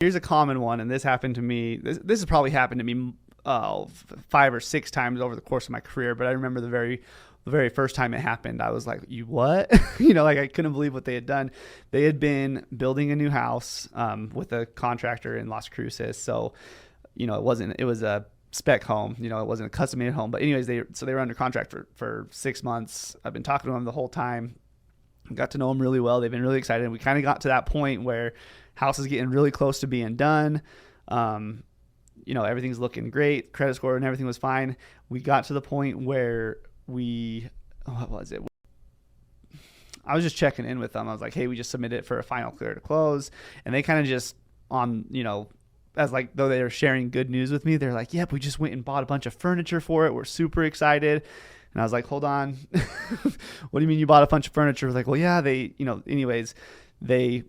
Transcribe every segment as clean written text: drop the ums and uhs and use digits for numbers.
Here's a common one, and this happened to me. This has probably happened to me 5 or 6 times over the course of my career. But I remember the very first time it happened, I was like, "You what?" Like I couldn't believe what they had done. They had been building a new house with a contractor in Las Cruces. So, it was a spec home. It wasn't a custom made home. But anyways, they were under contract for 6 months. I've been talking to them the whole time. Got to know them really well. They've been really excited. We kind of got to that point where house is getting really close to being done. Everything's looking great. Credit score and everything was fine. We got to the point where what was it? I was just checking in with them. I was like, hey, we just submitted it for a final clear to close. And they kind of just as like though they were sharing good news with me, they're like, yep, we just went and bought a bunch of furniture for it. We're super excited. And I was like, hold on. What do you mean you bought a bunch of furniture? I was like, well, yeah, anyways, they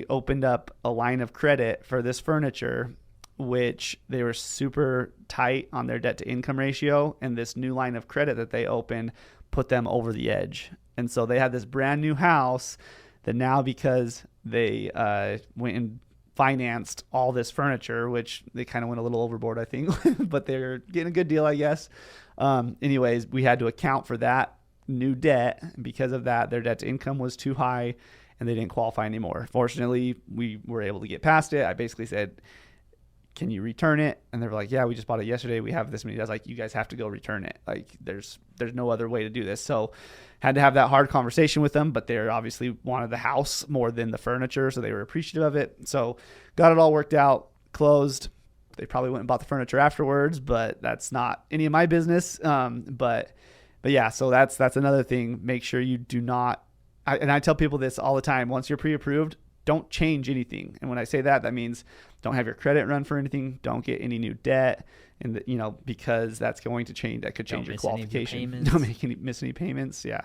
opened up a line of credit for this furniture, which they were super tight on their debt to income ratio. And this new line of credit that they opened put them over the edge. And so they had this brand new house that now, because they went and financed all this furniture, which they kind of went a little overboard, I think, but they're getting a good deal, I guess. Anyways, we had to account for that new debt. And because of that, their debt to income was too high and they didn't qualify anymore. Fortunately, we were able to get past it. I basically said, can you return it? And they were like, yeah, we just bought it yesterday. We have this many. I was like, you guys have to go return it. Like there's no other way to do this. So had to have that hard conversation with them, but they obviously wanted the house more than the furniture. So they were appreciative of it. So got it all worked out, closed. They probably went and bought the furniture afterwards, but that's not any of my business. But yeah, so that's another thing. Make sure you do not, and I tell people this all the time, once you're pre-approved, don't change anything. And when I say that, that means don't have your credit run for anything. Don't get any new debt. And because that's going to change, that could change your qualification. Don't miss any payments. Yeah.